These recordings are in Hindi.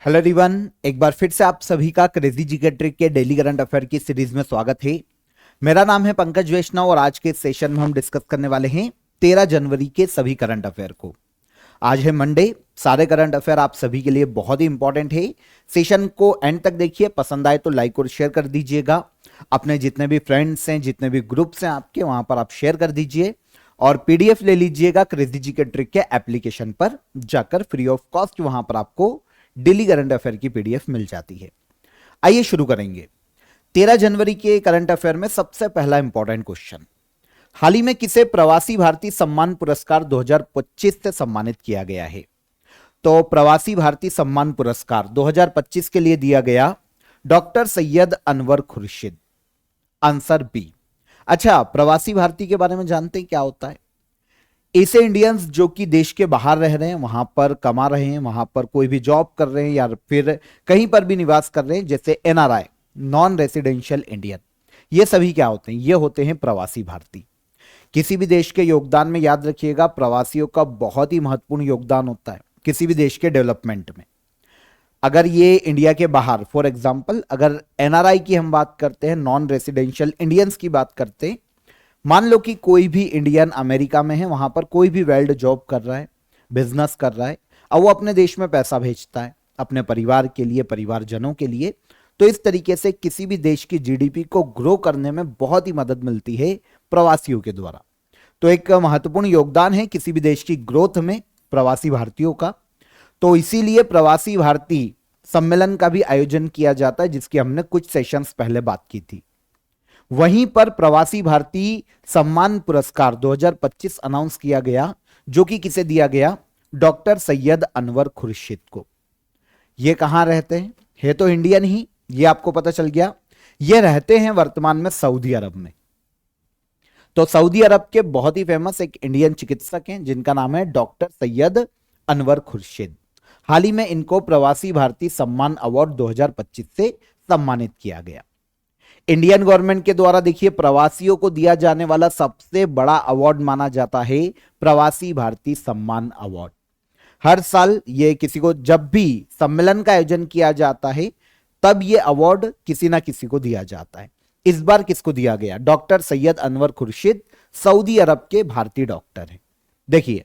हेलो एवरीवन, एक बार फिर से आप सभी का क्रेजी जीके ट्रिक के डेली करंट अफेयर की सीरीज में स्वागत है। मेरा नाम है पंकज वैष्णव और आज के इस सेशन में हम डिस्कस करने वाले हैं 13 जनवरी के सभी करंट अफेयर को। आज है मंडे, सारे करंट अफेयर आप सभी के लिए बहुत ही इंपॉर्टेंट है। सेशन को एंड तक देखिए, पसंद आए तो लाइक और शेयर कर दीजिएगा। अपने जितने भी फ्रेंड्स हैं, जितने भी ग्रुप्स हैं आपके, वहां पर आप शेयर कर दीजिए और पीडीएफ ले लीजिएगा क्रेजी जीके ट्रिक के एप्लीकेशन पर जाकर फ्री ऑफ कॉस्ट। वहां पर आपको डेली करंट अफेयर की पीडीएफ मिल जाती है। आइए शुरू करेंगे 13 जनवरी के करंट अफेयर में। सबसे पहला इंपॉर्टेंट क्वेश्चन, हाल ही में किसे प्रवासी भारतीय सम्मान पुरस्कार 2025 से सम्मानित किया गया है? तो प्रवासी भारतीय सम्मान पुरस्कार 2025 के लिए दिया गया doctor Syed Anwar Khurshid. Answer B. अच्छा, प्रवासी भारतीय के बारे में जानते हैं क्या होता है? ऐसे इंडियंस जो कि देश के बाहर रह रहे हैं, वहां पर कमा रहे हैं, वहां पर कोई भी जॉब कर रहे हैं या फिर कहीं पर भी निवास कर रहे हैं, जैसे एनआरआई, नॉन रेसिडेंशियल इंडियन, ये सभी क्या होते हैं? ये होते हैं प्रवासी भारतीय। किसी भी देश के योगदान में याद रखिएगा, प्रवासियों का बहुत ही महत्वपूर्ण योगदान होता है किसी भी देश के डेवलपमेंट में। अगर ये इंडिया के बाहर, फॉर एग्जाम्पल अगर एनआरआई की हम बात करते हैं, नॉन रेसिडेंशियल इंडियंस की बात करते हैं, मान लो कि कोई भी इंडियन अमेरिका में है, वहां पर कोई भी वेल्ड जॉब कर रहा है, बिजनेस कर रहा है, और वो अपने देश में पैसा भेजता है अपने परिवार के लिए, परिवारजनों के लिए। तो इस तरीके से किसी भी देश की जीडीपी को ग्रो करने में बहुत ही मदद मिलती है प्रवासियों के द्वारा। तो एक महत्वपूर्ण योगदान है किसी भी देश की ग्रोथ में प्रवासी भारतीयों का। तो इसीलिए प्रवासी भारतीय सम्मेलन का भी आयोजन किया जाता है, जिसकी हमने कुछ सेशंस पहले बात की थी। वहीं पर प्रवासी भारतीय सम्मान पुरस्कार 2025 अनाउंस किया गया, जो कि किसे दिया गया? डॉक्टर सैयद अनवर खुर्शीद को। ये कहां रहते हैं? है तो इंडियन ही, ये आपको पता चल गया। ये रहते हैं वर्तमान में सऊदी अरब में। तो सऊदी अरब के बहुत ही फेमस एक इंडियन चिकित्सक हैं जिनका नाम है डॉक्टर सैयद अनवर खुर्शीद। हाल ही में इनको प्रवासी भारतीय सम्मान अवार्ड 2025 से सम्मानित किया गया। इंडियन गवर्नमेंट के द्वारा देखिए प्रवासियों को दिया जाने वाला सबसे बड़ा अवार्ड माना जाता है प्रवासी भारतीय सम्मान अवार्ड। हर साल ये किसी को, जब भी सम्मेलन का आयोजन किया जाता है, तब ये अवार्ड किसी ना किसी को दिया जाता है। इस बार किसको दिया गया? डॉक्टर सैयद अनवर खुर्शीद सऊदी अरब के भारतीय डॉक्टर हैं। देखिए,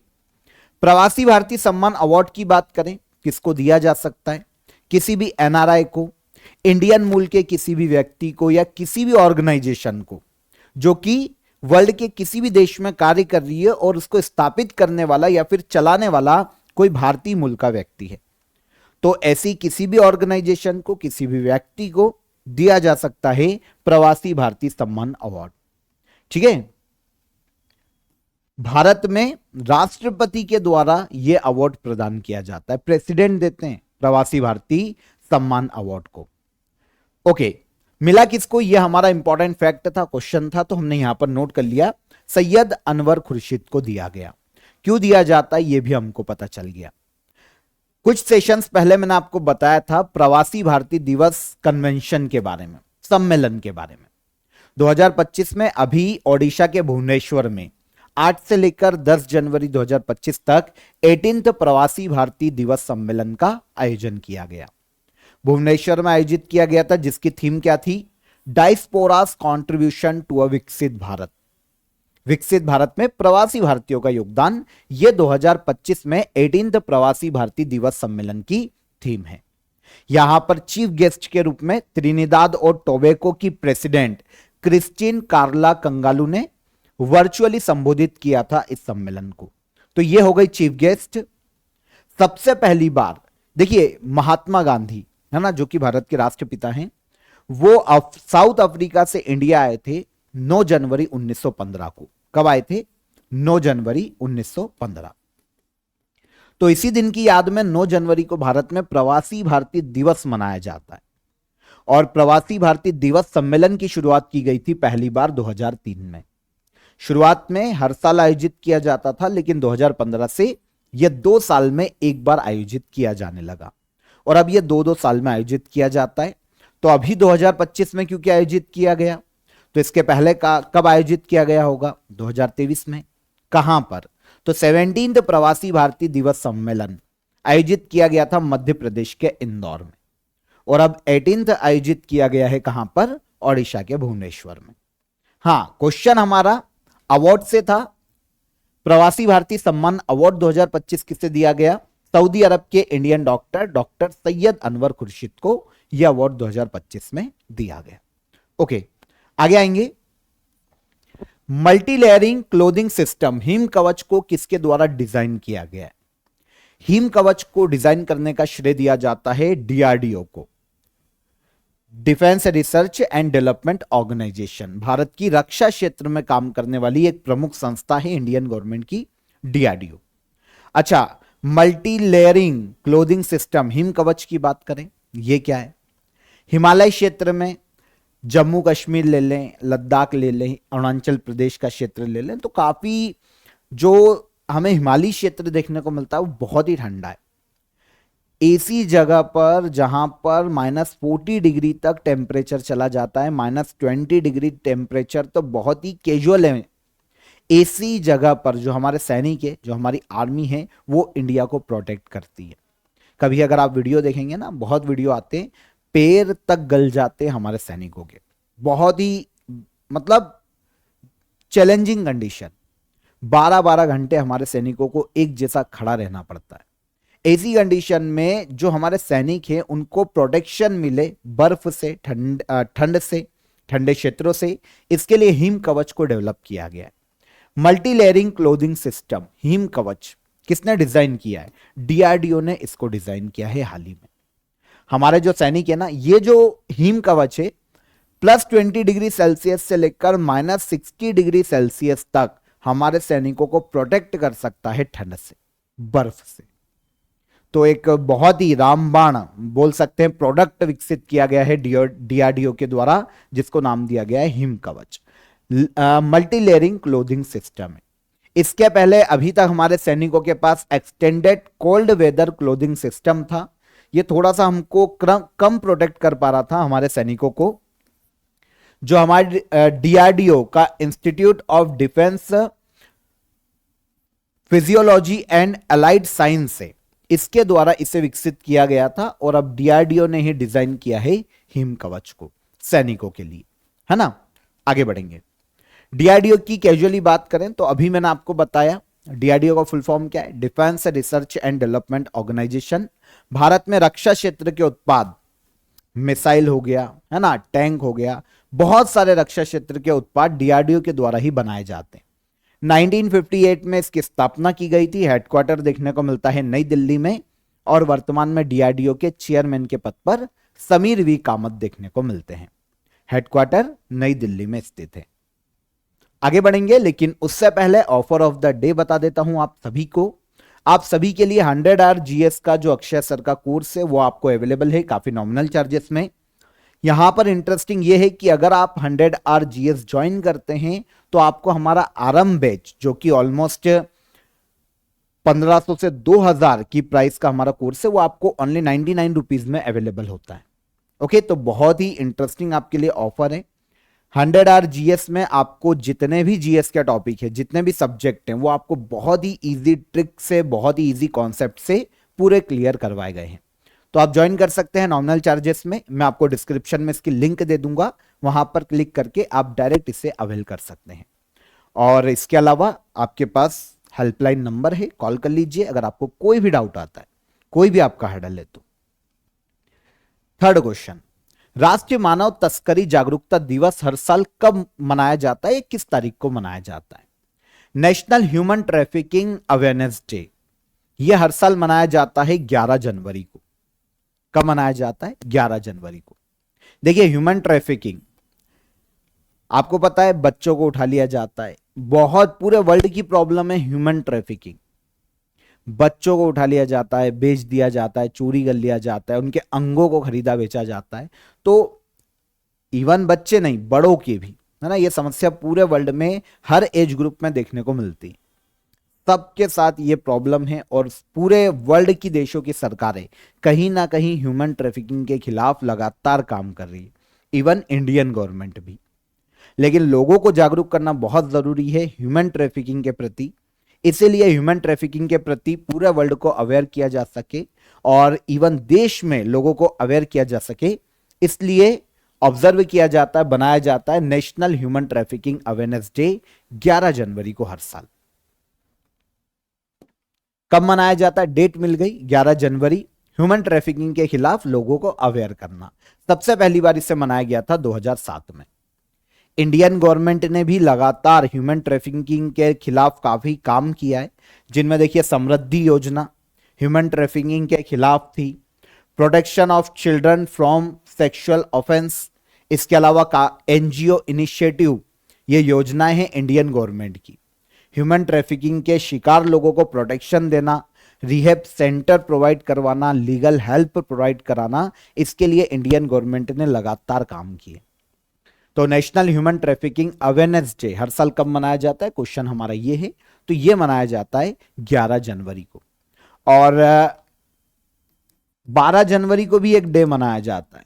प्रवासी भारतीय सम्मान अवार्ड की बात करें, किसको दिया जा सकता है? किसी भी एनआरआई को, इंडियन मूल के किसी भी व्यक्ति को, या किसी भी ऑर्गेनाइजेशन को जो कि वर्ल्ड के किसी भी देश में कार्य कर रही है और उसको स्थापित करने वाला या फिर चलाने वाला कोई भारतीय मूल का व्यक्ति है। तो ऐसी किसी भी ऑर्गेनाइजेशन को, किसी भी व्यक्ति को दिया जा सकता है प्रवासी भारतीय सम्मान अवार्ड। ठीक है, भारत में राष्ट्रपति के द्वारा यह अवार्ड प्रदान किया जाता है, प्रेसिडेंट देते हैं प्रवासी भारतीय सम्मान अवार्ड को। ओके, मिला किसको? यह हमारा इंपॉर्टेंट फैक्ट था, क्वेश्चन था, तो हमने यहां पर नोट कर लिया। सैयद अनवर खुर्शीद को दिया गया। क्यों दिया जाता है यह भी हमको पता चल गया। कुछ सेशंस पहले मैंने आपको बताया था प्रवासी भारतीय दिवस कन्वेंशन के बारे में, सम्मेलन के बारे में। 2025 में अभी ओडिशा के भुवनेश्वर में 8 से लेकर 10 जनवरी 2025 तक 18th प्रवासी भारतीय दिवस सम्मेलन का आयोजन किया गया। भुवनेश्वर में आयोजित किया गया था, जिसकी थीम क्या थी? डायस्पोरास कंट्रीब्यूशन टू अ विकसित भारत। विकसित भारत में प्रवासी भारतीयों का योगदान, यह 2025 में 18th प्रवासी भारतीय दिवस सम्मेलन की थीम है। यहां पर चीफ गेस्ट के रूप में त्रिनिदाद और टोबैगो की प्रेसिडेंट क्रिस्टीन कार्ला कंगालू ने वर्चुअली संबोधित किया था इस सम्मेलन को। तो यह हो गई चीफ गेस्ट। सबसे पहली बार देखिए, महात्मा गांधी है ना, जो कि भारत के राष्ट्रपिता हैं, वो साउथ अफ्रीका से इंडिया आए थे 9 जनवरी 1915 को। कब आए थे? 9 जनवरी 1915। तो इसी दिन की याद में 9 जनवरी को भारत में प्रवासी भारतीय दिवस मनाया जाता है। और प्रवासी भारतीय दिवस सम्मेलन की शुरुआत की गई थी पहली बार 2003 में। शुरुआत में हर साल आयोजित किया जाता था, लेकिन 2015 से यह 2 साल में एक बार आयोजित किया जाने लगा, और अब यह 2-2 साल में आयोजित किया जाता है। तो अभी 2025 में क्योंकि आयोजित किया गया, तो इसके पहले का कब आयोजित किया गया होगा? 2023 में। कहां पर? तो 17th प्रवासी भारतीय दिवस सम्मेलन आयोजित किया गया था मध्य प्रदेश के इंदौर में, और अब 18th आयोजित किया गया है कहां पर, ओडिशा के भुवनेश्वर में। हाँ, क्वेश्चन हमारा अवार्ड से था, प्रवासी भारतीय सम्मान अवार्ड 2025 किसे दिया गया, सऊदी अरब के Indian doctor doctor Syed Anwar Khurshid को यह अवार्ड 2025 में दिया गया। ओके, आगे आएंगे। Multi layering clothing system him कवच को किसके द्वारा डिजाइन किया गया है? हिम कवच को डिजाइन करने का श्रेय दिया जाता है डीआरडीओ को, defence research and development organisation, Bharat की रक्षा क्षेत्र में काम करने वाली एक प्रमुख संस्था है इंडियन गवर्नमेंट की, डीआरडीओ। अच्छा, multi layering clothing system him कवच की बात करें, यह क्या है? हिमालय क्षेत्र में जम्मू कश्मीर ले लें, लद्दाख ले लें, अरुणाचल प्रदेश का क्षेत्र ले लें, तो काफी जो हमें हिमालयी क्षेत्र देखने को मिलता है वो बहुत ही ठंडा है। ऐसी जगह पर जहां पर -40 डिग्री तक टेम्परेचर चला जाता है, -20 डिग्री टेम्परेचर तो बहुत ही कैजुअल है। ऐसी जगह पर जो हमारे सैनिक है, जो हमारी आर्मी है, वो इंडिया को प्रोटेक्ट करती है। कभी अगर आप वीडियो देखेंगे ना, बहुत वीडियो आते हैं, पैर तक गल जाते हैं हमारे सैनिकों के, बहुत ही मतलब चैलेंजिंग कंडीशन। 12-12 घंटे हमारे सैनिकों को एक जैसा खड़ा रहना पड़ता है। ऐसी कंडीशन में जो हमारे सैनिक हैं उनको प्रोटेक्शन मिले बर्फ से, ठंड से, ठंडे क्षेत्रों से, इसके लिए हिम कवच को डेवलप किया गया है। Multi layering clothing system him कवच किसने डिजाइन किया है? डीआरडीओ ने इसको डिजाइन किया है हाल ही में। हमारे जो सैनिक है ना, ये जो हिम कवच है +20 डिग्री सेल्सियस से लेकर -60 डिग्री सेल्सियस तक हमारे सैनिकों को प्रोटेक्ट कर सकता है ठंड से, बर्फ से। तो एक बहुत ही रामबाण बोल सकते हैं प्रोडक्ट विकसित किया गया है डीआरडीओ के द्वारा, जिसको नाम दिया गया है हिम कवच, मल्टी लेयरिंग क्लोथिंग सिस्टम है। इसके पहले अभी तक हमारे सैनिकों के पास extended cold weather clothing system था। ये थोड़ा सा हमको कम प्रोटेक्ट कर पा रहा था हमारे सैनिकों को। जो हमारे डीआरडीओ का institute of defence physiology and allied science है, इसके द्वारा इसे विकसित किया गया था, और अब डीआरडीओ ने ही डिजाइन किया है हिम कवच को सैनिकों के लिए, है ना। आगे बढ़ेंगे। डीआरडीओ की कैजुअली बात करें तो अभी मैंने आपको बताया डीआरडीओ का फुल फॉर्म क्या है, defence research and development organisation. Bharat में रक्षा क्षेत्र के उत्पाद, मिसाइल हो गया, है ना, टैंक हो गया, बहुत सारे रक्षा क्षेत्र के उत्पाद डीआरडीओ के द्वारा ही बनाए जाते हैं। 1958 में इसकी स्थापना की गई थी। हेडक्वार्टर देखने को मिलता है नई दिल्ली में, और वर्तमान में डीआरडीओ के चेयरमैन के पद पर समीर वी कामत देखने को मिलते हैं। हेडक्वार्टर नई दिल्ली में स्थित है। आगे बढ़ेंगे, लेकिन उससे पहले ऑफर ऑफ द डे बता देता हूं आप सभी को। आप सभी के लिए 100 आवर जीएस का जो अक्षय सर का कोर्स है वो आपको अवेलेबल है काफी नॉमिनल चार्जेस में। यहां पर इंटरेस्टिंग ये है कि अगर आप 100 आवर जीएस ज्वाइन करते हैं तो आपको हमारा आरंभ बैच, जो कि ऑलमोस्ट 1500 से 2000 की प्राइस का हमारा कोर्स है, वो आपको ओनली 99 रुपीज में अवेलेबल होता है। ओके, तो बहुत ही इंटरेस्टिंग आपके लिए ऑफर है। 100 आवर जीएस में आपको जितने भी जीएस के टॉपिक है, जितने भी सब्जेक्ट हैं, वो आपको बहुत ही इजी ट्रिक से, बहुत ही इजी कॉन्सेप्ट से पूरे क्लियर करवाए गए हैं। तो आप ज्वाइन कर सकते हैं नॉमिनल चार्जेस में। मैं आपको डिस्क्रिप्शन में इसकी लिंक दे दूंगा, वहां पर क्लिक करके आप डायरेक्ट इसे अवेल कर सकते हैं। और इसके अलावा आपके पास हेल्पलाइन नंबर है, कॉल कर लीजिए अगर आपको कोई भी डाउट आता है, कोई भी आपका हर्डल है तो। थर्ड क्वेश्चन, राष्ट्रीय मानव तस्करी जागरूकता दिवस हर साल कब मनाया जाता है, किस तारीख को मनाया जाता है? National human trafficking awareness day, यह हर साल मनाया जाता है 11 जनवरी को। कब मनाया जाता है? 11 जनवरी को। देखिए, ह्यूमन ट्रैफिकिंग आपको पता है बच्चों को उठा लिया जाता है, बहुत पूरे वर्ल्ड की प्रॉब्लम है ह्यूमन ट्रैफिकिंग। बच्चों को उठा लिया जाता है, बेच दिया जाता है, चोरी कर लिया जाता है, उनके अंगों को खरीदा बेचा जाता है। तो इवन बच्चे नहीं, बड़ों के भी, है ना, ये समस्या पूरे वर्ल्ड में हर एज ग्रुप में देखने को मिलती है। सबके साथ ये प्रॉब्लम है, और पूरे वर्ल्ड की देशों की सरकारें कहीं ना कहीं ह्यूमन ट्रैफिकिंग के खिलाफ लगातार काम कर रही है, इवन इंडियन गवर्नमेंट भी। लेकिन लोगों को जागरूक करना बहुत जरूरी है ह्यूमन ट्रैफिकिंग के प्रति। इसीलिए ह्यूमन ट्रैफिकिंग के प्रति पूरे वर्ल्ड को अवेयर किया जा सके और इवन देश में लोगों को अवेयर किया जा सके, इसलिए ऑब्जर्व किया जाता है, बनाया जाता है national human trafficking awareness day 11 जनवरी को हर साल। कब मनाया जाता है? डेट मिल गई 11 जनवरी। ह्यूमन ट्रैफिकिंग के खिलाफ लोगों को अवेयर करना। सबसे पहली बार इसे मनाया गया था 2007 में। इंडियन गवर्नमेंट ने भी लगातार ह्यूमन ट्रैफिकिंग के खिलाफ काफी काम किया है, जिनमें देखिए समृद्धि योजना ह्यूमन ट्रैफिकिंग के खिलाफ थी, protection of children from sexual offence, इसके अलावा का एनजीओ इनिशिएटिव, ये योजनाएं हैं इंडियन गवर्नमेंट की। ह्यूमन ट्रैफिकिंग के शिकार लोगों को प्रोटेक्शन देना, रिहेब सेंटर प्रोवाइड करवाना, लीगल हेल्प प्रोवाइड कराना, इसके लिए इंडियन गवर्नमेंट ने लगातार काम किए। तो national human trafficking awareness day हर साल कब मनाया जाता है? क्वेश्चन हमारा ये है। तो ये मनाया जाता है 11 जनवरी को। और 12 जनवरी को भी एक डे मनाया जाता है,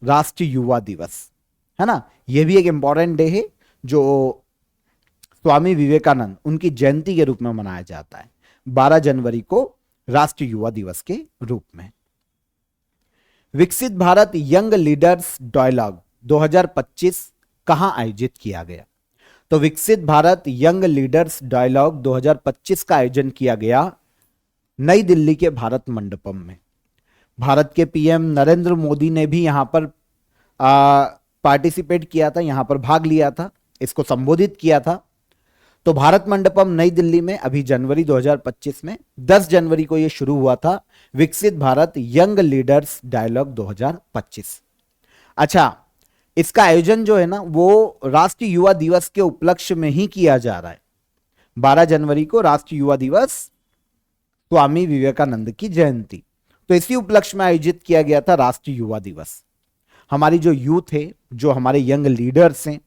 राष्ट्रीय युवा दिवस, है ना। ये भी एक इंपॉर्टेंट डे है जो स्वामी विवेकानंद उनकी जयंती के रूप में मनाया जाता है 12 जनवरी को राष्ट्रीय युवा दिवस के रूप में। विकसित भारत यंग लीडर्स डायलॉग 2025 कहां आयोजित किया गया? तो विकसित भारत यंग लीडर्स डायलॉग 2025 का आयोजन किया गया नई दिल्ली के भारत मंडपम में। भारत के पीएम नरेंद्र मोदी ने भी यहां पर पार्टिसिपेट किया था, यहां पर भाग लिया था, इसको संबोधित किया था। तो भारत मंडपम नई दिल्ली में अभी जनवरी 2025 में 10 जनवरी को यह शुरू हुआ था, विकसित भारत यंग लीडर्स डायलॉग 2025। अच्छा, इसका आयोजन जो है ना वो राष्ट्रीय युवा दिवस के उपलक्ष्य में ही किया जा रहा है। 12 जनवरी को राष्ट्रीय युवा दिवस, स्वामी विवेकानंद की जयंती, तो इसी उपलक्ष्य में आयोजित किया गया था राष्ट्रीय युवा दिवस। हमारी जो यूथ है, जो हमारे यंग लीडर्स हैं,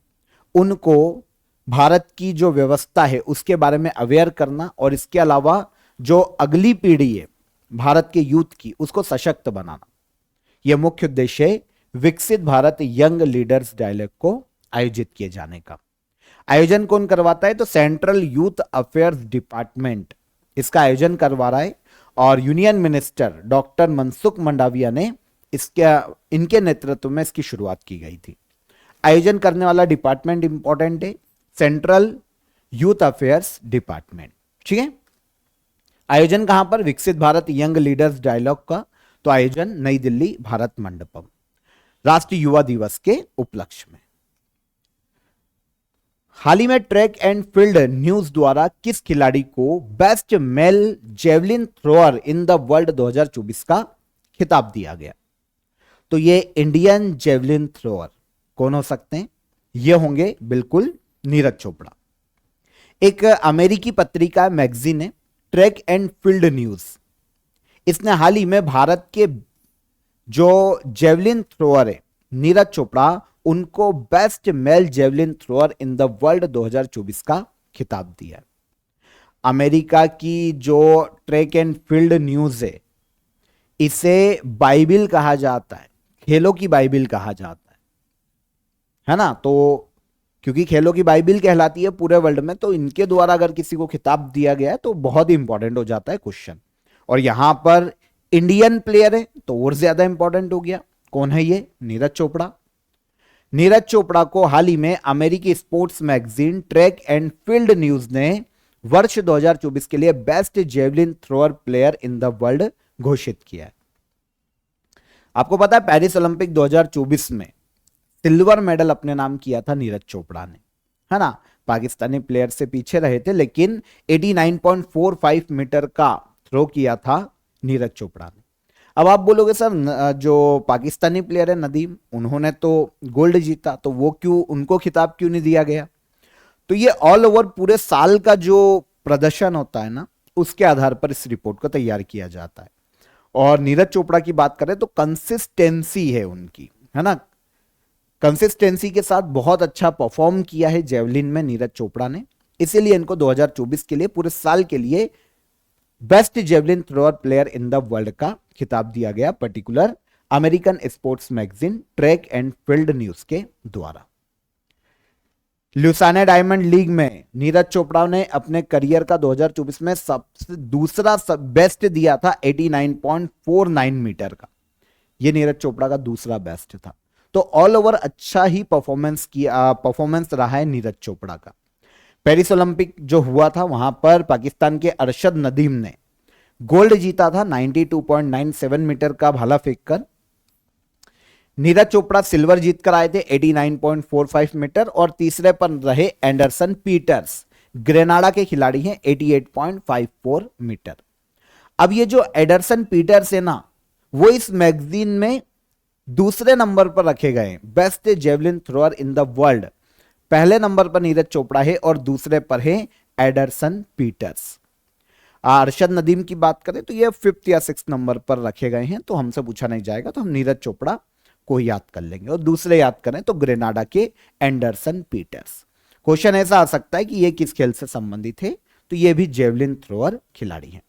उनको भारत की जो व्यवस्था है उसके बारे में अवेयर करना और इसके अलावा जो अगली पीढ़ी है भारत के यूथ की, उसको सशक्त बनाना, यह मुख्य उद्देश्य है विकसित भारत यंग लीडर्स डायलॉग को आयोजित किए जाने का। आयोजन कौन करवाता है? तो सेंट्रल यूथ अफेयर्स डिपार्टमेंट इसका आयोजन करवा रहा है और union minister doctor Mansukh Mandaviya ने इनके नेतृत्व में इसकी शुरुआत की गई थी। आयोजन करने वाला डिपार्टमेंट इंपॉर्टेंट है, सेंट्रल यूथ अफेयर्स डिपार्टमेंट। ठीक है, आयोजन कहां पर? विकसित भारत यंग लीडर्स डायलॉग का। तो आयोजन नई दिल्ली भारत मंडपम, राष्ट्रीय युवा दिवस के उपलक्ष्य में। हाल ही में ट्रैक एंड फील्ड न्यूज द्वारा किस खिलाड़ी को best male javelin thrower in the world 2024 का खिताब दिया गया? तो ये इंडियन जेवलिन थ्रोअर कौन हो सकते हैं? ये होंगे बिल्कुल नीरज चोपड़ा। एक अमेरिकी पत्रिका मैगजीन है ट्रैक एंड फील्ड न्यूज, इसने हाल ही में भारत के जो जेवलिन थ्रोअर है नीरज चोपड़ा, उनको best male javelin thrower in the world 2024 का खिताब दिया है। अमेरिका की जो ट्रैक एंड फील्ड न्यूज इसे बाइबिल कहा जाता है, खेलों की बाइबिल कहा जाता है ना। तो क्योंकि खेलों की बाइबिल कहलाती है पूरे वर्ल्ड में, तो इनके द्वारा अगर किसी को खिताब दिया गया है तो बहुत ही इंपॉर्टेंट हो जाता है क्वेश्चन। और यहां पर इंडियन प्लेयर है तो और ज्यादा इंपॉर्टेंट हो गया। कौन है ये? नीरज चोपड़ा। नीरज चोपड़ा को हाल ही में अमेरिकी sports magazine track and field news ने वर्ष 2024 के लिए best javelin thrower player in the world घोषित किया है। आपको पता है पेरिस ओलंपिक 2024 में सिल्वर मेडल अपने नाम किया था नीरज चोपड़ा ने, है ना। पाकिस्तानी प्लेयर से पीछे रहे थे, लेकिन 89.45 मीटर का थ्रो किया था नीरज चोपड़ा ने। अब आप बोलोगे सर जो पाकिस्तानी प्लेयर है नदीम, उन्होंने तो गोल्ड जीता, तो वो क्यों, उनको खिताब क्यों नहीं दिया गया? तो ये ऑल ओवर पूरे साल का जो प्रदर्शन होता है ना, उसके आधार पर इस रिपोर्ट को तैयार किया जाता है। और नीरज चोपड़ा की बात करें तो कंसिस्टेंसी है उनकी, है ना। कंसिस्टेंसी के साथ बहुत अच्छा परफॉर्म किया है जेवलिन में नीरज चोपड़ा ने, इसीलिए इनको 2024 के लिए पूरे साल के लिए best javelin thrower player in the world का खिताब दिया गया, particular American sports magazine track and field news के द्वारा। ल्यूसाने डायमंड लीग में नीरज चोपड़ा ने अपने करियर का 2024 में सबसे दूसरा बेस्ट दिया था 89.49 मीटर का। ये नीरज चोपड़ा का दूसरा बेस्ट था। तो ऑल ओवर अच्छा ही परफॉर्मेंस रहा है नीरज चोपड़ा का। पेरिस ओलंपिक जो हुआ था वहां पर पाकिस्तान के अरशद नदीम ने गोल्ड जीता था 92.97 मीटर का भाला फेंककर। नीरज चोपड़ा सिल्वर जीत कर आए थे 89.45 मीटर और तीसरे पर रहे एंडरसन पीटर्स, ग्रेनाडा के खिलाड़ी हैं, 88.54 मीटर। अब ये जो एंडरसन पीटर्स है ना, वो इस मैगजीन में दूसरे नंबर पर रखे गए हैं, best javelin thrower in the world. पहले नंबर पर नीरज चोपड़ा है और दूसरे पर है एंडरसन पीटर्स। अरशद नदीम की बात करें तो ये 5th या 6th नंबर पर रखे गए हैं, तो हमसे पूछा नहीं जाएगा, तो हम नीरज चोपड़ा को याद कर लेंगे। और दूसरे याद करें तो ग्रेनाडा के एंडरसन पीटर्स। क्वेश्चन ऐसा आ सकता है कि ये किस खेल से संबंधित है, तो ये भी जेवलिन थ्रोअर खिलाड़ी हैं।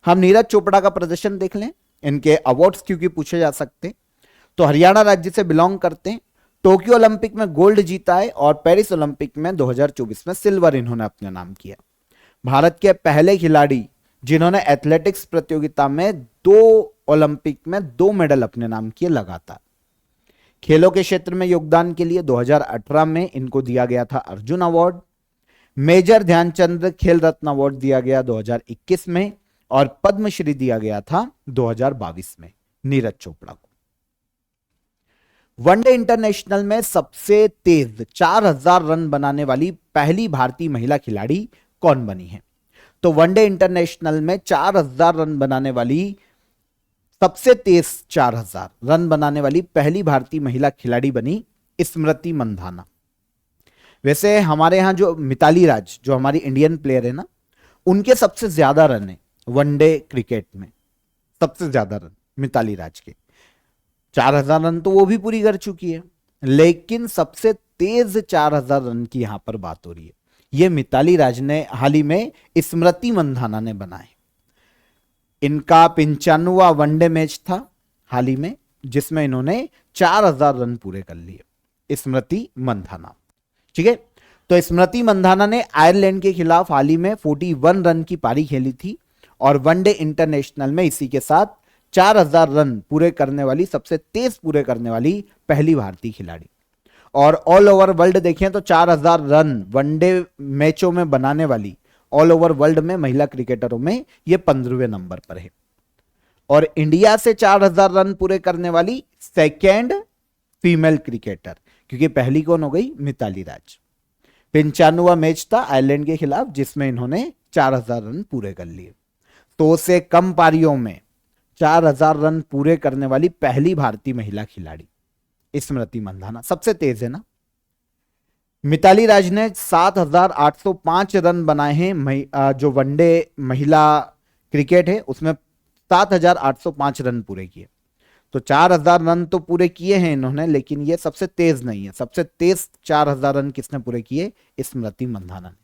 हम नीरज चोपड़ा का प्रदर्शन देख लें, इनके अवार्ड्स क्योंकि पूछे जा सकते हैं। तो हरियाणा राज्य से बिलोंग करते हैं, टोक्यो ओलंपिक में गोल्ड जीता है और पेरिस ओलंपिक में 2024 में सिल्वर इन्होंने अपने नाम किया। भारत के पहले खिलाड़ी जिन्होंने एथलेटिक्स प्रतियोगिता में 2 मेडल अपने नाम किए लगातार। खेलों के क्षेत्र में योगदान के लिए 2018 में इनको दिया गया था अर्जुन अवार्ड। मेजर ध्यानचंद खेल रत्न अवार्ड दिया गया 2021 में और पद्मश्री दिया गया था 2022 में नीरज चोपड़ा को। वनडे इंटरनेशनल में सबसे तेज 4000 रन बनाने वाली पहली भारतीय महिला खिलाड़ी कौन बनी है? तो वनडे इंटरनेशनल में 4000 रन बनाने वाली सबसे तेज 4000 रन बनाने वाली पहली भारतीय महिला खिलाड़ी बनी स्मृति मंधाना। वैसे हमारे यहां जो मिताली राज, जो हमारी इंडियन प्लेयर है ना, उनके सबसे ज्यादा रन है वनडे क्रिकेट में, सबसे ज्यादा रन मिताली राज के 4000 रन तो वो भी पूरी कर चुकी है, लेकिन सबसे तेज 4000 रन की यहां पर बात हो रही है, ये मिताली राज ने हाल ही में स्मृति मंधाना ने बनाए। इनका 95वां वनडे मैच था हाल ही में, जिसमें इन्होंने 4000 रन पूरे कर लिए, स्मृति मंधाना। ठीक है, तो स्मृति मंधाना ने आयरलैंड के खिलाफ हाल ही में 41 रन की पारी खेली थी और वनडे इंटरनेशनल में इसी के साथ 4000 रन पूरे करने वाली, सबसे तेज पूरे करने वाली पहली भारतीय खिलाड़ी। और ऑल ओवर वर्ल्ड देखें तो 4000 रन वनडे मैचों में बनाने वाली ऑल ओवर वर्ल्ड में महिला क्रिकेटरों में ये 15वें नंबर पर है। और इंडिया से 4000 रन पूरे करने वाली सेकेंड फीमेल क्रिकेटर, क्योंकि पहली कौन हो गई? मिताली राज। 95वां मैच था आयरलैंड के खिलाफ जिसमें इन्होंने 4000 रन पूरे कर लिए। तो से कम पारियों में 4000 रन पूरे करने वाली पहली भारतीय महिला खिलाड़ी स्मृति मंधाना, सबसे तेज है ना। मिताली राज ने 7805 रन बनाए हैं, जो वनडे महिला क्रिकेट है उसमें 7805 रन पूरे किए। तो 4000 रन तो पूरे किए हैं इन्होंने, लेकिन ये सबसे तेज नहीं है। सबसे तेज 4000 रन किसने पूरे किए? स्मृति मंधाना ने।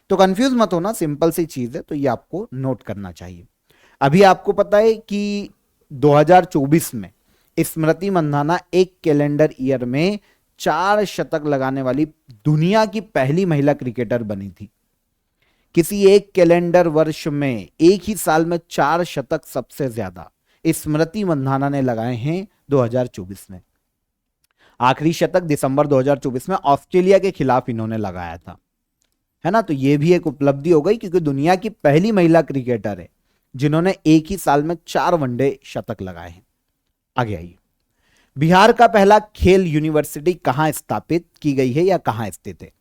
तो कंफ्यूज मत होना, सिंपल सी चीज है, तो ये आपको नोट करना चाहिए। अभी आपको पता है कि 2024 में स्मृति मंधाना एक कैलेंडर ईयर में 4 शतक लगाने वाली दुनिया की पहली महिला क्रिकेटर बनी थी। किसी एक कैलेंडर वर्ष में एक ही साल में 4 शतक सबसे ज्यादा स्मृति मंधाना ने लगाए हैं 2024 में। आखिरी शतक दिसंबर 2024 में ऑस्ट्रेलिया के खिलाफ इन्होंने लगाया था, है ना। तो यह भी एक उपलब्धि हो गई क्योंकि दुनिया की पहली महिला क्रिकेटर है जिन्होंने एक ही साल में 4 वनडे शतक लगाए हैं। आगे आइए, बिहार का पहला खेल यूनिवर्सिटी कहां स्थापित की गई है या कहां स्थित है?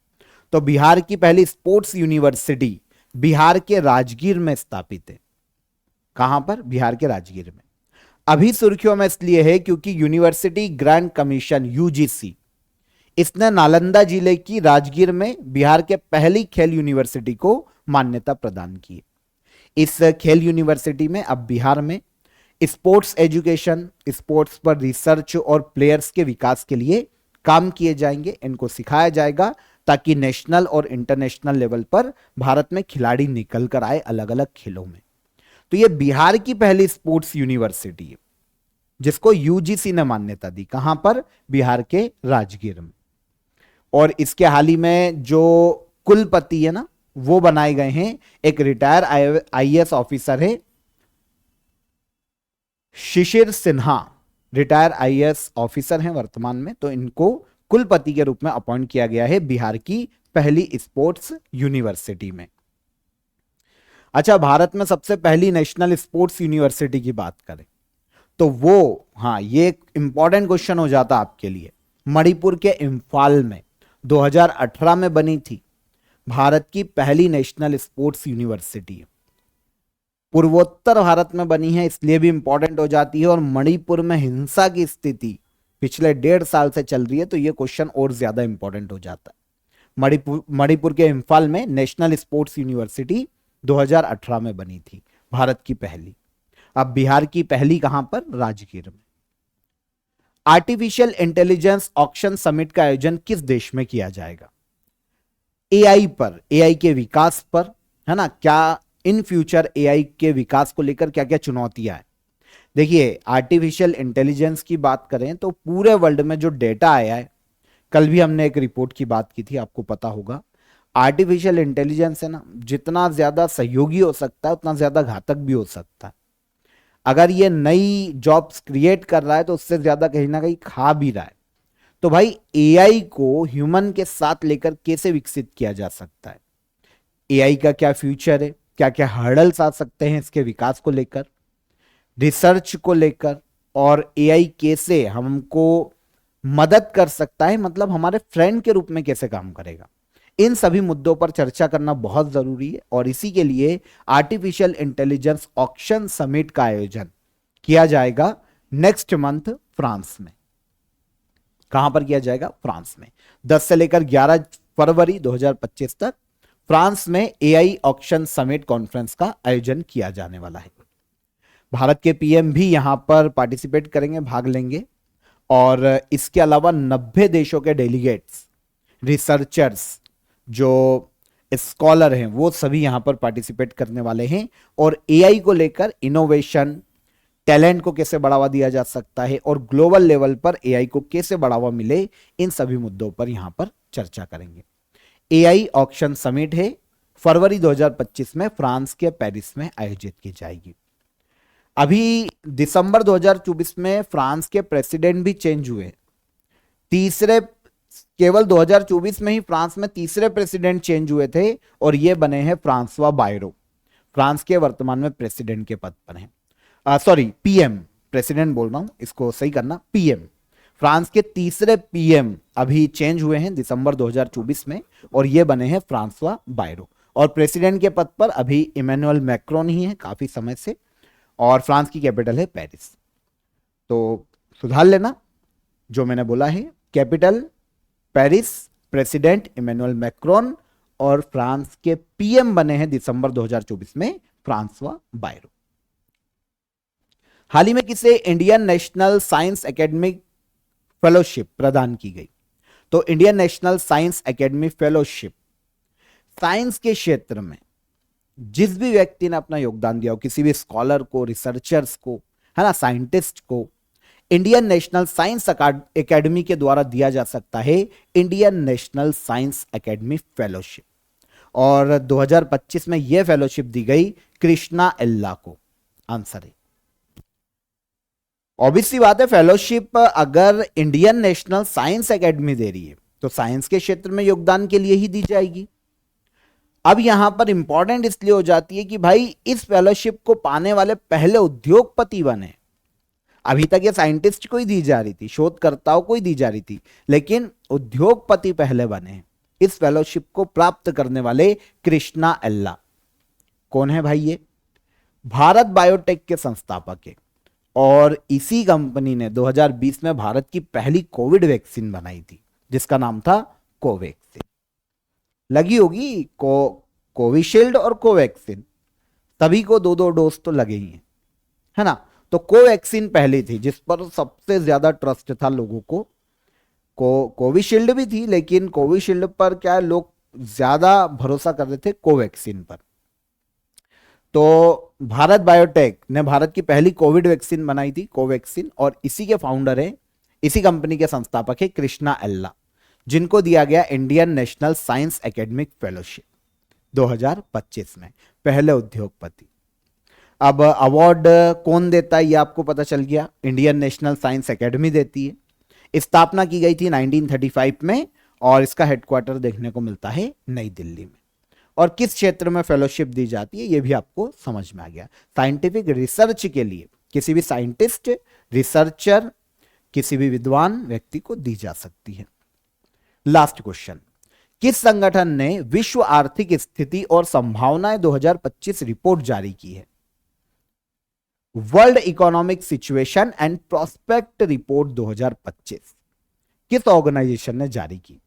तो बिहार की पहली स्पोर्ट्स यूनिवर्सिटी बिहार के राजगीर में स्थापित है। कहां पर? बिहार के राजगीर में। अभी सुर्खियों में इसलिए है क्योंकि यूनिवर्सिटी ग्रांट कमीशन यूजीसी इसने नालंदा जिले की राजगीर में बिहार के पहली खेल यूनिवर्सिटी को मान्यता प्रदान की। इस खेल यूनिवर्सिटी में अब बिहार में स्पोर्ट्स एजुकेशन, स्पोर्ट्स पर रिसर्च और प्लेयर्स के विकास के लिए काम किए जाएंगे। इनको सिखाया जाएगा ताकि नेशनल और इंटरनेशनल लेवल पर भारत में खिलाड़ी निकल कर आए अलग अलग खेलों में। तो ये बिहार की पहली स्पोर्ट्स यूनिवर्सिटी है जिसको यूजीसी ने मान्यता दी। कहां पर? बिहार के राजगीर में। और इसके हाल ही में जो कुलपति है ना वो बनाए गए हैं, एक रिटायर आईएएस ऑफिसर है Shishir Sinha, retire IAS officer हैं वर्तमान में, तो इनको कुलपति के रूप में अपॉइंट किया गया है बिहार की पहली स्पोर्ट्स यूनिवर्सिटी में। अच्छा, भारत में सबसे पहली नेशनल स्पोर्ट्स यूनिवर्सिटी की बात करें तो वो, हाँ ये एक इंपॉर्टेंट क्वेश्चन हो जाता आपके लिए, मणिपुर के इम्फाल में 2018 में बनी थी भारत की पहली नेशनल स्पोर्ट्स यूनिवर्सिटी। पूर्वोत्तर भारत में बनी है इसलिए भी इंपॉर्टेंट हो जाती है, और मणिपुर में हिंसा की स्थिति पिछले 1.5 साल से चल रही है तो ये क्वेश्चन और ज्यादा इंपॉर्टेंट हो जाता है। मणिपुर के इम्फाल में नेशनल स्पोर्ट्स यूनिवर्सिटी 2018 में बनी थी, भारत की पहली। अब बिहार की पहली कहां पर? राजगीर में। आर्टिफिशियल इंटेलिजेंस ऑक्शन समिट का आयोजन किस देश में किया जाएगा? एआई पर, एआई के विकास पर, है ना, क्या इन फ्यूचर एआई के विकास को लेकर क्या क्या चुनौतियां हैं? देखिए, आर्टिफिशियल इंटेलिजेंस की बात करें तो पूरे वर्ल्ड में जो डेटा आया है, कल भी हमने एक रिपोर्ट की बात की थी, आपको पता होगा, आर्टिफिशियल इंटेलिजेंस है ना, जितना ज्यादा सहयोगी हो सकता है उतना ज्यादा घातक भी हो सकता है। अगर ये नई जॉब्स क्रिएट कर रहा है तो उससे ज्यादा कहीं ना कहीं खा भी रहा है। तो भाई एआई को ह्यूमन के साथ लेकर कैसे विकसित किया जा सकता है? एआई का क्या फ्यूचर है, क्या क्या हर्डल्स आ सकते हैं इसके विकास को लेकर, रिसर्च को लेकर, और एआई कैसे हमको मदद कर सकता है, मतलब हमारे फ्रेंड के रूप में कैसे काम करेगा, इन सभी मुद्दों पर चर्चा करना बहुत जरूरी है। और इसी के लिए आर्टिफिशियल इंटेलिजेंस ऑक्शन समिट का आयोजन किया जाएगा नेक्स्ट मंथ फ्रांस में। कहां पर किया जाएगा? फ्रांस में। 10 से लेकर 11 फरवरी 2025 तक फ्रांस में एआई ऑक्शन समिट कॉन्फ्रेंस का आयोजन किया जाने वाला है। भारत के पीएम भी यहां पर पार्टिसिपेट करेंगे, भाग लेंगे, और इसके अलावा 90 देशों के डेलीगेट्स, रिसर्चर्स, जो स्कॉलर हैं, वो सभी यहां पर पार्टिसिपेट करने वाले हैं। और एआई को लेकर इनोवेशन, टैलेंट को कैसे बढ़ावा दिया जा सकता है और ग्लोबल लेवल पर एआई को कैसे बढ़ावा मिले, इन सभी मुद्दों पर यहां पर चर्चा करेंगे। एआई ऑक्शन समिट है, फरवरी 2025 में फ्रांस के पेरिस में आयोजित की जाएगी। अभी दिसंबर 2024 में फ्रांस के प्रेसिडेंट भी चेंज हुए, केवल 2024 में ही फ्रांस में तीसरे प्रेसिडेंट चेंज हुए थे, और ये बने हैं फ्रांसवा बायरो, फ्रांस के वर्तमान में प्रेसिडेंट के पद पर हैं। सॉरी, पीएम, प्रेसिडेंट बोल रहा हूं, इसको सही करना, पीएम। फ्रांस के तीसरे पीएम अभी चेंज हुए हैं दिसंबर 2024 में, और ये बने हैं फ्रांसवा बायरो। और प्रेसिडेंट के पद पर अभी इमैनुअल मैक्रोन ही है काफी समय से, और फ्रांस की कैपिटल है पेरिस। तो सुधार लेना जो मैंने बोला है, capital Paris, president Emmanuel Macron, और फ्रांस के पीएम बने हैं दिसंबर 2024 में फ्रांसवा बायरो। हाल ही में किसे Indian national science academy fellowship प्रदान की गई? तो Indian national science academy fellowship, science के क्षेत्र में जिस भी व्यक्ति ने अपना योगदान दिया हो, किसी भी स्कॉलर को, रिसर्चर्स को, है ना, साइंटिस्ट को, इंडियन नेशनल साइंस एकेडमी के द्वारा दिया जा सकता है Indian national science academy fellowship. और 2025 में यह फेलोशिप दी गई कृष्णा एल्ला को। आंसर है, ऑब्वियसली बात है, फेलोशिप अगर इंडियन नेशनल साइंस एकेडमी दे रही है तो साइंस के क्षेत्र में योगदान के लिए ही दी जाएगी। अब यहां पर इंपॉर्टेंट इसलिए हो जाती है कि भाई इस फेलोशिप को पाने वाले पहले उद्योगपति बने। अभी तक ये साइंटिस्ट को ही दी जा रही थी, शोधकर्ताओं को ही दी जा रही थी, लेकिन उद्योगपति पहले बने। इस फेलोशिप को प्राप्त करने वाले कृष्णा एल्ला कौन है भाई? ये भारत बायोटेक के संस्थापक है, और इसी कंपनी ने 2020 में भारत की पहली कोविड वैक्सीन बनाई थी जिसका नाम था कोवैक्सीन। लगी होगी कोविशील्ड और कोवैक्सीन, सभी को 2-2 डोज तो लगे ही हैं, है ना। तो कोवैक्सीन पहली थी जिस पर सबसे ज्यादा ट्रस्ट था लोगों को। कोविशील्ड भी थी, लेकिन कोविशील्ड पर क्या लोग ज्यादा भरोसा कर रहे थे कोवैक्सीन पर। तो भारत बायोटेक ने भारत की पहली कोविड वैक्सीन बनाई थी, कोवैक्सीन, और इसी के फाउंडर है, इसी कंपनी के संस्थापक है कृष्णा एल्ला। जिनको दिया गया Indian national science academic fellowship 2025 में, पहले उद्योगपति। अब अवार्ड कौन देता है ये आपको पता चल गया, इंडियन नेशनल साइंस एकेडमी देती है। स्थापना की गई थी 1935 में और इसका हेडक्वार्टर देखने को मिलता है नई दिल्ली में। और किस क्षेत्र में फेलोशिप दी जाती है ये भी आपको समझ में आ गया। साइंटिफिक रिसर्च के लिए किसी भी साइंटिस्ट, रिसर्चर, किसी भी विद्वान व्यक्ति को दी जा सकती है। लास्ट क्वेश्चन, किस संगठन ने विश्व आर्थिक स्थिति और संभावनाएं 2025 रिपोर्ट जारी की है? World economic situation and prospect report 2025 किस ऑर्गेनाइजेशन ने जारी की?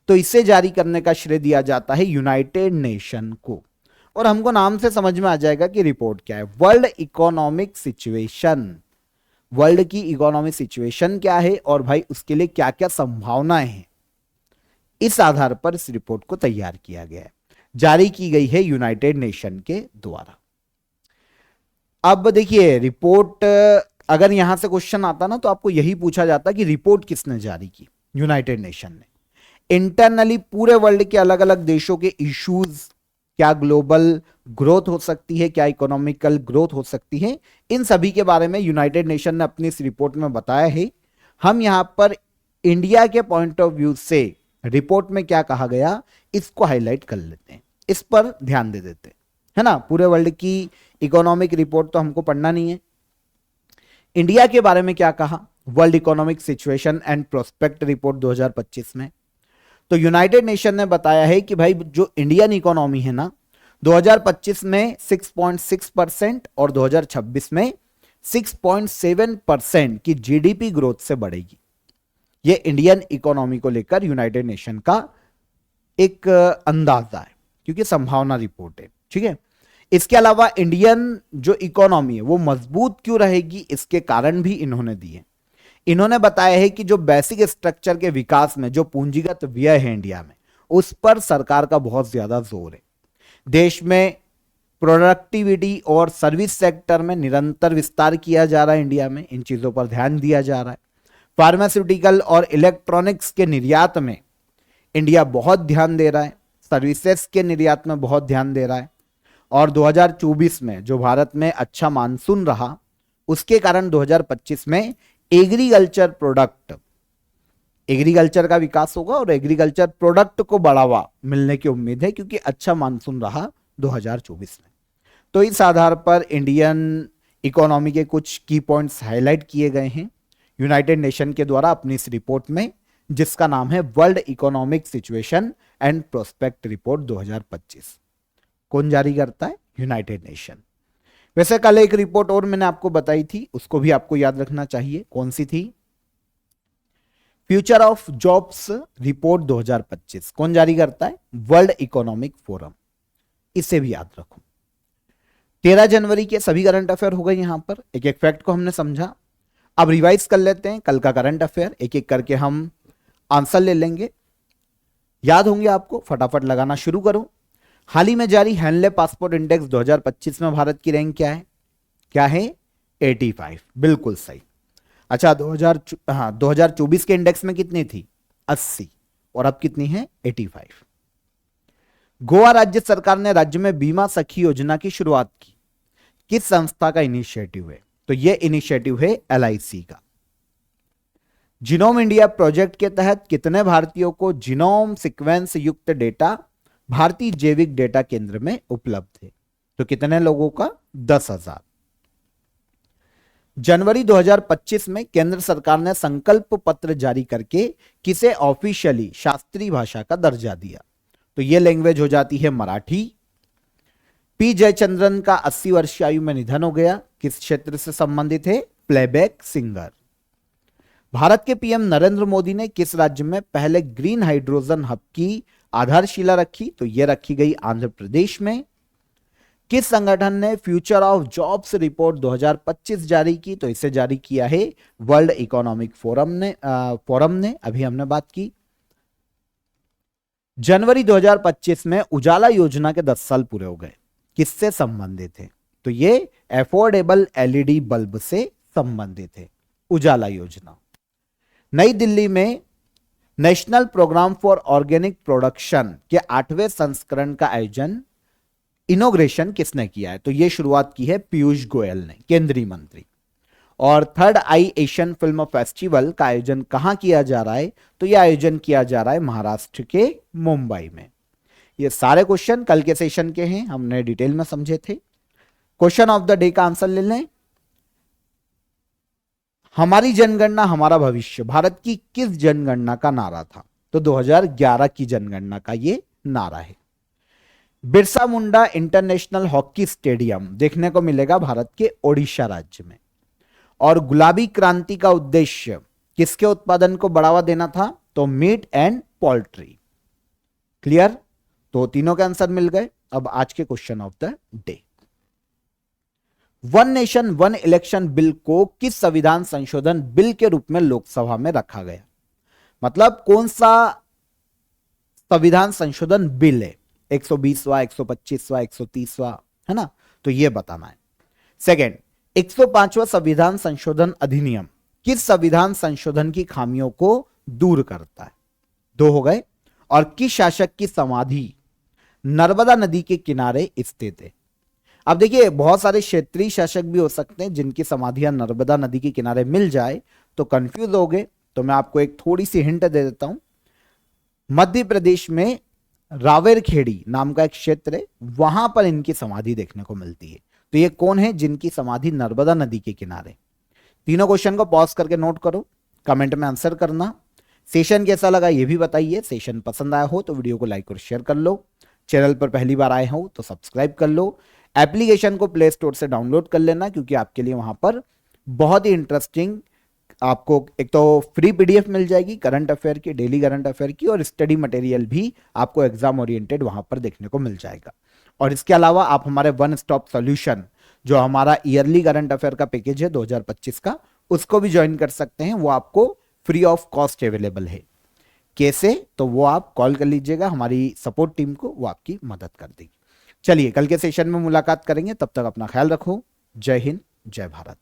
तो इसे जारी करने का श्रेय दिया जाता है यूनाइटेड नेशन को। और हमको नाम से समझ में आ जाएगा कि रिपोर्ट क्या है। वर्ल्ड इकोनॉमिक सिचुएशन, वर्ल्ड की इकोनॉमिक सिचुएशन क्या है और भाई उसके लिए क्या क्या संभावनाएं हैं, इस आधार पर इस रिपोर्ट को तैयार किया गया है। जारी की गई है यूनाइटेड नेशन के द्वारा। अब देखिए रिपोर्ट, अगर यहां से क्वेश्चन आता ना तो आपको यही पूछा जाता कि रिपोर्ट किसने जारी की? यूनाइटेड नेशन ने। इंटरनली पूरे वर्ल्ड के अलग अलग देशों के इश्यूज, क्या ग्लोबल ग्रोथ हो सकती है, क्या इकोनॉमिकल ग्रोथ हो सकती है, इन सभी के बारे में यूनाइटेड नेशन ने अपनी इस रिपोर्ट में बताया है। हम यहां पर इंडिया के पॉइंट ऑफ व्यू से रिपोर्ट में क्या कहा गया इसको हाईलाइट कर लेते हैं, इस पर ध्यान दे देते हैं, है ना। पूरे वर्ल्ड की इकोनॉमिक रिपोर्ट तो हमको पढ़ना नहीं है। इंडिया के बारे में क्या कहा world economic situation and prospect report 2025 में? तो यूनाइटेड नेशन ने बताया है कि भाई जो इंडियन इकोनॉमी है ना 2025 में 6.6% और 2026 में 6.7% की जीडीपी ग्रोथ से बढ़ेगी। ये इंडियन इकोनॉमी को लेकर यूनाइटेड नेशन का एक अंदाजा है, क्योंकि संभावना रिपोर्ट है, ठीक है। इसके अलावा इंडियन जो इकोनॉमी है वो मजबूत क्यों रहेगी, इसके कारण भी इन्होंने दिए। इन्होंने बताया है कि जो बेसिक स्ट्रक्चर के विकास में जो पूंजीगत व्यय है इंडिया में, उस पर सरकार का बहुत ज्यादा जोर है। देश में प्रोडक्टिविटी और सर्विस सेक्टर में निरंतर विस्तार किया जा रहा है इंडिया में, इन चीजों पर ध्यान दिया जा रहा है। फार्मास्यूटिकल और इलेक्ट्रॉनिक्स के निर्यात में इंडिया बहुत ध्यान दे रहा है, सर्विसेज के निर्यात में बहुत ध्यान दे रहा है। और 2024 में जो भारत में अच्छा मानसून रहा उसके कारण 2025 में एग्रीकल्चर प्रोडक्ट, एग्रीकल्चर का विकास होगा और एग्रीकल्चर प्रोडक्ट को बढ़ावा मिलने की उम्मीद है, क्योंकि अच्छा मानसून रहा 2024 में। तो इस आधार पर इंडियन इकोनॉमी के कुछ की पॉइंट्स हाईलाइट किए गए हैं यूनाइटेड नेशन के द्वारा अपनी इस रिपोर्ट में, जिसका नाम है world economic situation and prospect report 2025। कौन जारी करता है? United nation. वैसे कल एक रिपोर्ट और मैंने आपको बताई थी, उसको भी आपको याद रखना चाहिए। कौन सी थी? Future of jobs report 2025। कौन जारी करता है? World economic forum. इसे भी याद रखो। 13 जनवरी के सभी करंट अफेयर हो गए। यहां पर एक एक फैक्ट को हमने समझा। अब रिवाइज कर लेते हैं कल का करंट अफेयर, एक एक करके हम आंसर ले लेंगे। याद होंगे आपको, फटाफट लगाना शुरू करो। हाल ही में जारी हैनले पासपोर्ट इंडेक्स 2025 में भारत की रैंक क्या है? क्या है? 85। बिल्कुल सही। अच्छा 2024 के इंडेक्स में कितनी थी? 80। और अब कितनी है? 85। गोवा राज्य सरकार ने राज्य में बीमा सखी योजना की शुरुआत की। किस संस्था का इनिशिएटिव है? तो यह इनिशिएटिव है LIC का। जीनोम इंडिया प्रोजेक्ट के तहत कितने भारतीयों को जीनोम सीक्वेंस युक्त डेटा भारतीय जैविक डेटा केंद्र में उपलब्ध है? तो कितने लोगों का? 10,000। जनवरी 2025 में केंद्र सरकार ने संकल्प पत्र जारी करके किसे ऑफिशियली शास्त्रीय भाषा का दर्जा दिया? तो यह लैंग्वेज हो जाती है मराठी। पी जयचंद्रन का 80 वर्षीय आयु में निधन हो गया। किस क्षेत्र से संबंधित है? Playback singer. भारत के पीएम नरेंद्र मोदी ने किस राज्य में पहले ग्रीन हाइड्रोजन हब की आधारशिला रखी? तो यह रखी गई आंध्र प्रदेश में। किस संगठन ने फ्यूचर ऑफ जॉब्स रिपोर्ट 2025 जारी की? तो इसे जारी किया है वर्ल्ड इकोनॉमिक फोरम ने अभी हमने बात की। जनवरी 2025 में उजाला योजना के 10 साल पूरे हो गए। किससे संबंधित है? तो ये अफोर्डेबल LED बल्ब से संबंधित है उजाला योजना। नई दिल्ली में national programme for organic production के 8वें संस्करण का आयोजन, इनोग्रेशन किसने किया है? तो यह शुरुआत की है पीयूष गोयल ने, केंद्रीय मंत्री। और थर्ड आई एशियन फिल्म फेस्टिवल का आयोजन कहां किया जा रहा है? तो यह आयोजन किया जा रहा है महाराष्ट्र के मुंबई में। ये सारे क्वेश्चन कल के सेशन के हैं, हमने डिटेल में समझे थे। क्वेश्चन ऑफ द डे का आंसर ले लें। हमारी जनगणना हमारा भविष्य भारत की किस जनगणना का नारा था? तो 2011 की जनगणना का ये नारा है। Birsa Munda international hockey stadium देखने को मिलेगा भारत के ओडिशा राज्य में। और गुलाबी क्रांति का उद्देश्य किसके उत्पादन को बढ़ावा देना था? तो मीट एंड पोल्ट्री। क्लियर? तो तीनों के आंसर मिल गए। अब आज के question of the day, one nation one election bill को किस संविधान संशोधन बिल के रूप में लोकसभा में रखा गया? मतलब कौन सा संविधान संशोधन बिल है? 120वां, 125वां, 130वां, है ना? तो यह बताना है। सेकेंड, 105वां संविधान संशोधन अधिनियम किस संविधान संशोधन की खामियों को दूर करता है? 2 हो गए। और किस शासक की समाधि नर्मदा नदी के किनारे स्थित है? अब देखिए, बहुत सारे क्षेत्रीय शासक भी हो सकते हैं जिनकी समाधियां नर्मदा नदी के किनारे मिल जाए तो कंफ्यूज हो गए। तो मैं आपको एक थोड़ी सी हिंट दे देता हूं। मध्य प्रदेश में रावेरखेड़ी नाम का एक क्षेत्र है, वहां पर इनकी समाधि देखने को मिलती है। तो ये कौन है जिनकी समाधि नर्मदा नदी के किनारे? तीनों क्वेश्चन को पॉज करके नोट करो, कमेंट में आंसर करना। सेशन कैसा लगा ये भी बताइए। सेशन पसंद आया हो तो वीडियो को लाइक और शेयर कर लो। चैनल पर पहली बार आए हो तो सब्सक्राइब कर लो। एप्लीकेशन को प्ले स्टोर से डाउनलोड कर लेना, क्योंकि आपके लिए वहां पर बहुत ही इंटरेस्टिंग आपको एक तो फ्री पीडीएफ मिल जाएगी करंट अफेयर की, डेली करंट अफेयर की, और स्टडी मटेरियल भी आपको एग्जाम ओरिएंटेड वहां पर देखने को मिल जाएगा। और इसके अलावा आप हमारे वन स्टॉप सॉल्यूशन, जो हमारा ईयरली करंट अफेयर का पैकेज है 2025 का, उसको भी ज्वाइन कर सकते हैं। वो आपको फ्री ऑफ कॉस्ट अवेलेबल है। कैसे? तो वो आप कॉल कर लीजिएगा, हमारी सपोर्ट टीम को, वो आपकी मदद कर देगी। चलिए, कल के सेशन में मुलाकात करेंगे। तब तक अपना ख्याल रखो। जय हिंद, जय भारत।